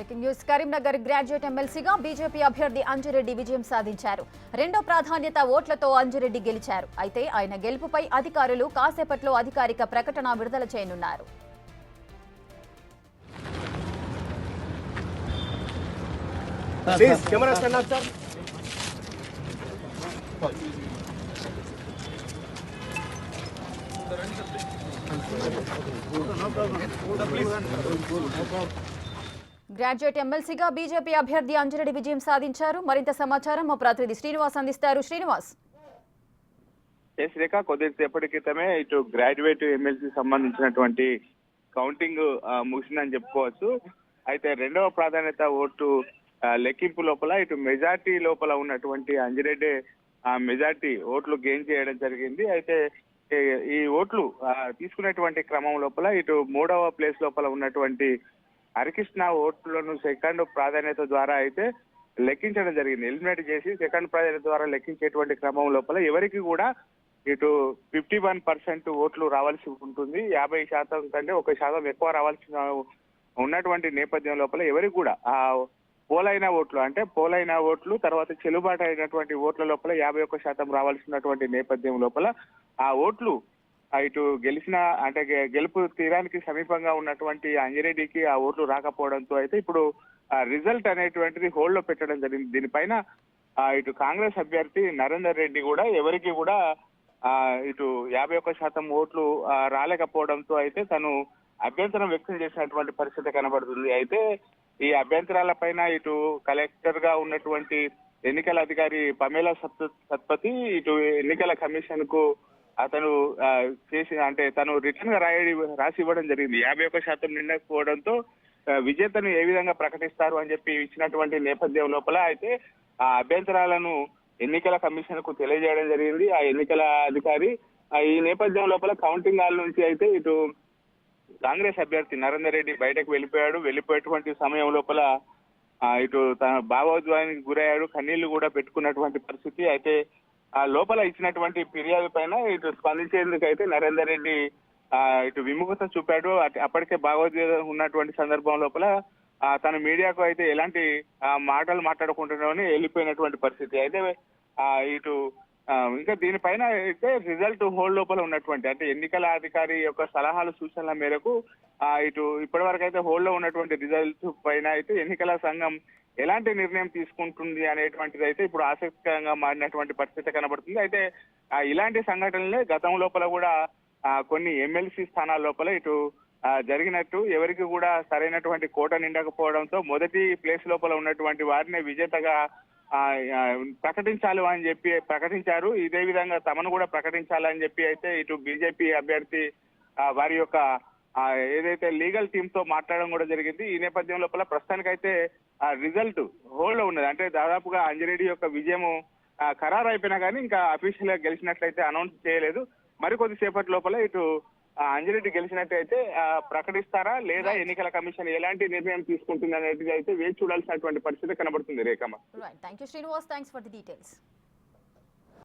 Breaking news. Karimnagar graduate ఎమ్మెల్సీగా BJP అభ్యర్థి అంజిరెడ్డి విజయం సాధించారు. రెండో ప్రాధాన్యత ఓట్లతో అంజిరెడ్డి గెలిచారు. అయితే ఆయన గెలుపుపై అధికారులు కాసేపట్లో అధికారిక ప్రకటన విడుదల చేయనున్నారు. గ్రాడ్యుయేట్ ఎమ్మెల్సీగా బీజేపీ అభ్యర్థి అంజిరెడ్డి విజయం సాధించారు. మరింత సమాచారం మా ప్రతినిధి శ్రీనివాస్ అందిస్తారు. శ్రీనివాస్. రేఖ, కొద్దిసేపటి క్రితమే ఇటు గ్రాడ్యుయేట్ ఎమ్మెల్సీ సంబంధించినటువంటి కౌంటింగ్ ముగిసిందని చెప్పుకోవచ్చు. అయితే రెండవ ప్రాధాన్యత ఓటు లెక్కింపు లోపల ఇటు మెజార్టీ లోపల ఉన్నటువంటి అంజిరెడ్డి మెజార్టీ ఓట్లు గెయిన్ చేయడం జరిగింది. అయితే ఈ ఓట్లు తీసుకునేటువంటి క్రమం లోపల ఇటు మూడవ ప్లేస్ లోపల ఉన్నటువంటి హరికృష్ణ ఓట్లను సెకండ్ ప్రాధాన్యత ద్వారా అయితే లెక్కించడం జరిగింది. ఎలిమినేట్ చేసి సెకండ్ ప్రాధాన్యత ద్వారా లెక్కించేటువంటి క్రమం లోపల ఎవరికి కూడా ఇటు 51% ఓట్లు రావాల్సి ఉంటుంది. 50% కంటే 1% ఎక్కువ రావాల్సి ఉన్నటువంటి నేపథ్యం లోపల ఎవరికి కూడా ఆ పోలైన ఓట్లు తర్వాత చెల్లుబాటు అయినటువంటి ఓట్ల లోపల 51% రావాల్సినటువంటి నేపథ్యం లోపల ఆ ఓట్లు ఇటు గెలుపు తీరానికి సమీపంగా ఉన్నటువంటి అంజిరెడ్డికి ఆ ఓట్లు రాకపోవడంతో అయితే ఇప్పుడు రిజల్ట్ అనేటువంటిది హోల్డ్ లో పెట్టడం జరిగింది. దీనిపైన ఇటు కాంగ్రెస్ అభ్యర్థి నరేందర్ రెడ్డి కూడా ఎవరికి కూడా ఇటు 51% ఓట్లు రాలేకపోవడంతో అయితే తను అభ్యంతరం వ్యక్తం చేసినటువంటి పరిస్థితి కనబడుతుంది. అయితే ఈ అభ్యంతరాల పైన ఇటు కలెక్టర్ గా ఉన్నటువంటి ఎన్నికల అధికారి పమేలా సత్పతి ఇటు ఎన్నికల కమిషన్ కు అతను తను రిటర్న్ గా రాసి ఇవ్వడం జరిగింది. 51% నిండకపోవడంతో విజేతను ఏ విధంగా ప్రకటిస్తారు అని చెప్పి ఇచ్చినటువంటి నేపథ్యం లోపల అయితే ఆ అభ్యంతరాలను ఎన్నికల కమిషన్ కు తెలియజేయడం జరిగింది ఆ ఎన్నికల అధికారి. ఈ నేపథ్యం లోపల కౌంటింగ్ హాల్ నుంచి అయితే ఇటు కాంగ్రెస్ అభ్యర్థి నరేందర్ రెడ్డి బయటకు వెళ్ళిపోయేటువంటి సమయం లోపల ఇటు తన భావోద్వేగానికి గురయ్యాడు, కన్నీళ్లు కూడా పెట్టుకున్నటువంటి పరిస్థితి. అయితే ఆ లోపల ఇచ్చినటువంటి ఫిర్యాదు పైన ఇటు స్పందించేందుకు అయితే నరేందర్ రెడ్డి ఇటు విముఖత చూపాడు. అప్పటికే భావోద్వేగం ఉన్నటువంటి సందర్భం లోపల తన మీడియాకు అయితే ఎలాంటి మాటలు మాట్లాడుకుంటున్నామని వెళ్ళిపోయినటువంటి పరిస్థితి. అయితే ఇటు ఇంకా దీనిపైన అయితే రిజల్ట్ హోల్డ్ లోపల ఉన్నటువంటి అంటే ఎన్నికల అధికారి యొక్క సలహాలు సూచనల మేరకు ఇటు ఇప్పటి వరకు అయితే హోల్డ్ లో ఉన్నటువంటి రిజల్ట్ పైన అయితే ఎన్నికల సంఘం ఎలాంటి నిర్ణయం తీసుకుంటుంది అనేటువంటిది అయితే ఇప్పుడు ఆసక్తికరంగా మారినటువంటి పరిస్థితి కనబడుతుంది. అయితే ఇలాంటి సంఘటనలే గతం లోపల కూడా కొన్ని ఎమ్మెల్సీ స్థానాల లోపల ఇటు జరిగినట్టు ఎవరికి కూడా సరైనటువంటి కోట నిండకపోవడంతో మొదటి ప్లేస్ లోపల ఉన్నటువంటి వారిని విజేతగా ప్రకటించారు. ఇదే విధంగా తమను కూడా ప్రకటించాలని చెప్పి అయితే ఇటు బీజేపీ అభ్యర్థి వారి యొక్క ఏదైతే లీగల్ టీమ్ తో మాట్లాడడం కూడా జరిగింది. ఈ నేపథ్యం లోపల ప్రస్తుతానికైతే రిజల్ట్ హోల్డ్ లో ఉన్నది. అంటే దాదాపుగా అంజిరెడ్డి యొక్క విజయము ఖరారు అయిపోయినా కానీ ఇంకా అఫీషియల్ గా గెలిచినట్లయితే అనౌన్స్ చేయలేదు. మరికొద్ది సేపటి లోపల ఇటు అంజిరెడ్డి గెలిచినట్టయితే ప్రకటిస్తారా లేదా ఎన్నికల కమిషన్ ఎలాంటి నిర్ణయం తీసుకుంటుంది అనేది అయితే వేచి చూడాల్సినటువంటి పరిస్థితి కనబడుతుంది. Rekhamma. Thank you Srinivas, thanks for the details.